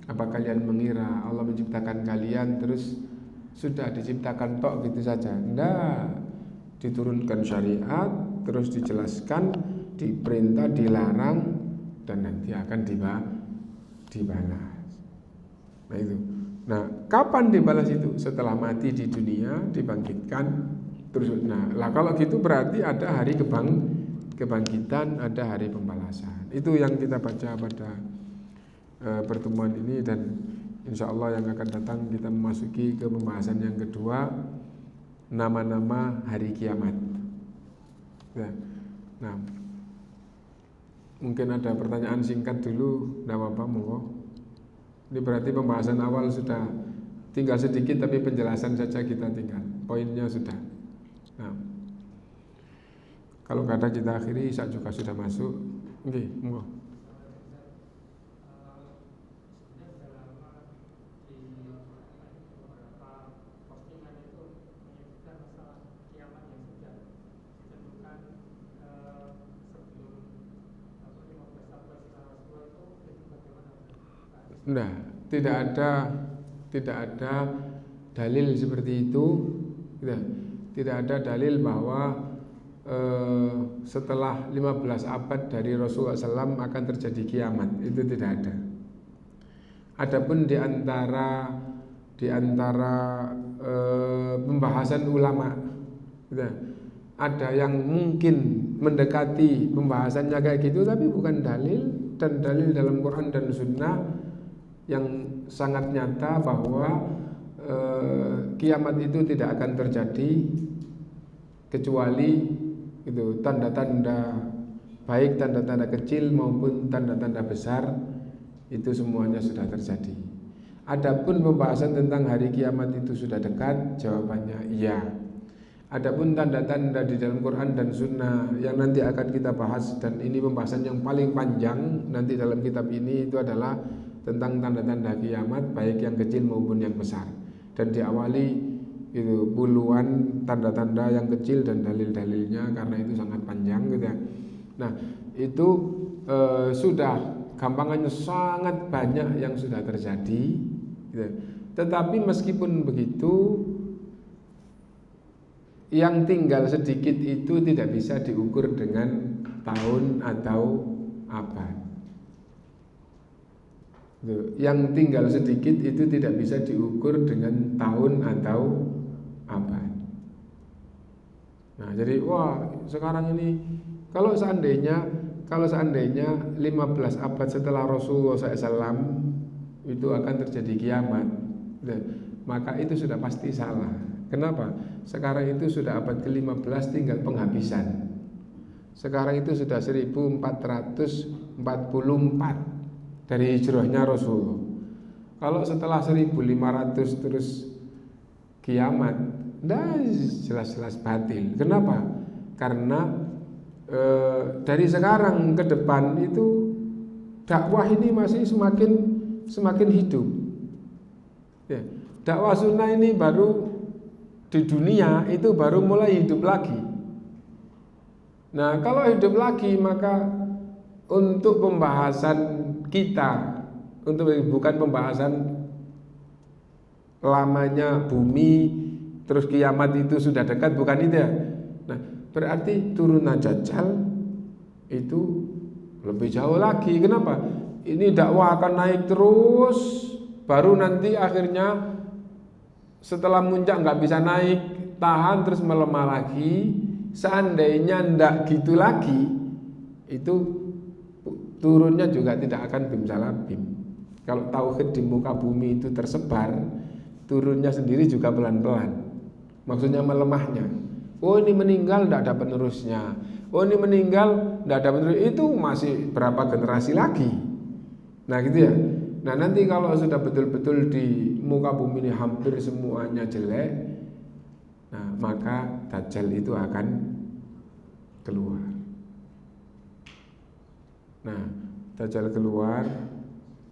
Apa kalian mengira Allah menciptakan kalian terus sudah diciptakan tok gitu saja? Enggak. Diturunkan syariat, terus dijelaskan, diperintah, dilarang, dan nanti akan dibalas. Nah itu. Nah, kapan dibalas itu? Setelah mati di dunia, dibangkitkan terus. Nah, lah kalau gitu berarti ada hari kebangkitan, ada hari pembalasan. Itu yang kita baca pada pertemuan ini, dan insya Allah yang akan datang kita memasuki ke pembahasan yang kedua, nama-nama hari kiamat. Ya. Nah, mungkin ada pertanyaan singkat dulu, tidak apa-apa, monggo. Ini berarti pembahasan awal sudah tinggal sedikit, tapi penjelasan saja kita tinggal, poinnya sudah. Nah, kalau kata kita akhiri, Isa juga sudah masuk. Oke, monggo. Nah, tidak ada dalil seperti itu. Tidak ada dalil bahwa setelah 15 abad dari Rasulullah SAW akan terjadi kiamat. Itu tidak ada. Adapun di antara pembahasan ulama, ada yang mungkin mendekati pembahasannya kayak gitu, tapi bukan dalil. Dan dalil dalam Quran dan Sunnah yang sangat nyata bahwa kiamat itu tidak akan terjadi kecuali itu tanda-tanda baik, tanda-tanda kecil maupun tanda-tanda besar, itu semuanya sudah terjadi. Adapun pembahasan tentang hari kiamat itu sudah dekat, jawabannya iya. Adapun tanda-tanda di dalam Quran dan Sunnah yang nanti akan kita bahas, dan ini pembahasan yang paling panjang nanti dalam kitab ini, itu adalah tentang tanda-tanda kiamat baik yang kecil maupun yang besar, dan diawali itu puluhan tanda-tanda yang kecil dan dalil-dalilnya karena itu sangat panjang gitu ya. Nah itu sudah gampangannya sangat banyak yang sudah terjadi gitu. Tetapi meskipun begitu, yang tinggal sedikit itu tidak bisa diukur dengan tahun atau abad. Yang tinggal sedikit itu tidak bisa diukur dengan tahun atau abad. Nah, jadi wah, sekarang ini kalau seandainya 15 abad setelah Rasulullah SAW itu akan terjadi kiamat, maka itu sudah pasti salah. Kenapa? Sekarang itu sudah abad ke-15, tinggal penghabisan. Sekarang itu sudah 1444 dari hijrahnya Rasulullah. Kalau setelah 1500 terus kiamat, dah jelas-jelas batil. Kenapa? Karena dari sekarang ke depan itu dakwah ini masih semakin hidup. Ya, dakwah sunnah ini baru di dunia itu baru mulai hidup lagi. Nah, kalau hidup lagi maka untuk pembahasan kita, bukan pembahasan lamanya bumi terus kiamat itu sudah dekat, bukan itu ya. Nah, berarti turunan Dajjal itu lebih jauh lagi. Kenapa? Ini dakwah akan naik terus, baru nanti akhirnya setelah muncak nggak bisa naik, tahan terus melemah lagi. Seandainya ndak gitu lagi, itu turunnya juga tidak akan bim-salam-bim. Kalau tauhid di muka bumi itu tersebar, turunnya sendiri juga pelan-pelan. Maksudnya melemahnya. Oh ini meninggal ndak ada penerusnya. Oh ini meninggal ndak ada penerus. Itu masih berapa generasi lagi. Nah gitu ya. Nah nanti kalau sudah betul-betul di muka bumi ini hampir semuanya jelek, nah maka Dajjal itu akan keluar. Nah Dajjal keluar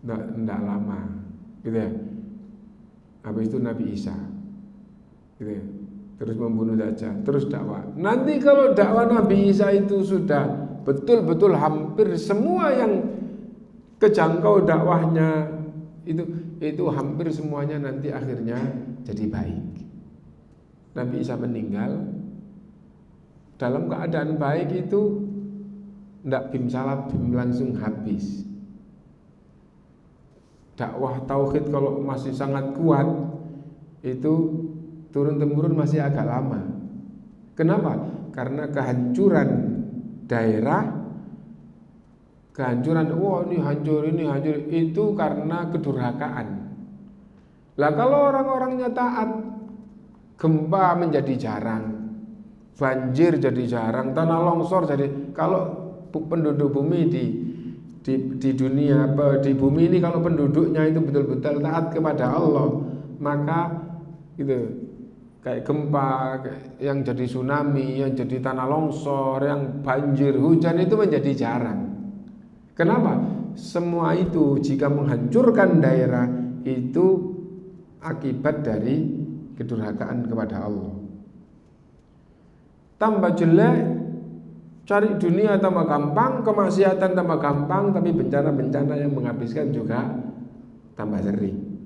tidak lama, gitu ya. Habis itu Nabi Isa, gitu ya. Terus membunuh Dajjal, terus dakwah. Nanti kalau dakwah Nabi Isa itu sudah betul-betul hampir semua yang kejangkau dakwahnya itu hampir semuanya nanti akhirnya jadi baik. Nabi Isa meninggal dalam keadaan baik itu ndak bim salat bim langsung habis. Dakwah tauhid kalau masih sangat kuat itu turun temurun masih agak lama. Kenapa? Karena kehancuran daerah, kehancuran, ini hancur itu karena kedurhakaan. Lah kalau orang-orangnya taat, gempa menjadi jarang, banjir jadi jarang, tanah longsor jadi. Kalau penduduk bumi di dunia, di bumi ini kalau penduduknya itu betul-betul taat kepada Allah, maka gitu kayak gempa, yang jadi tsunami, yang jadi tanah longsor, yang banjir, hujan itu menjadi jarang. Kenapa? Semua itu jika menghancurkan daerah itu akibat dari kedurhakaan kepada Allah. Tambah jelek, cari dunia tambah gampang, kemaksiatan tambah gampang, tapi bencana-bencana yang menghabiskan juga tambah sering.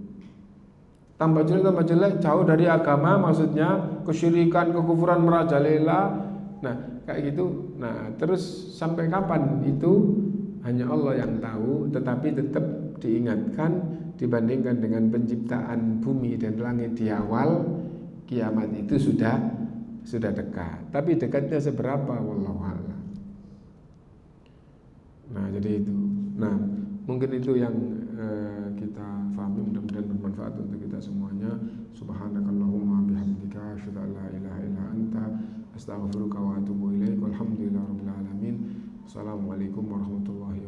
Tambah jelek, jauh dari agama, maksudnya kesyirikan, kekufuran merajalela. Nah, kayak gitu. Nah, terus sampai kapan itu? Hanya Allah yang tahu, tetapi tetap diingatkan dibandingkan dengan penciptaan bumi dan langit di awal, kiamat itu sudah dekat. Tapi dekatnya seberapa? Wallahu a'lam. Nah, jadi itu. Nah, mungkin itu yang kita fahami, mudah-mudahan bermanfaat untuk kita semuanya. Subhanakallahumma bihamdika asyhadu an la ilaha illa anta astaghfiruka wa atubu ilaik. Walhamdulillahirabbil alamin. Assalamualaikum warahmatullahi wabarakatuh.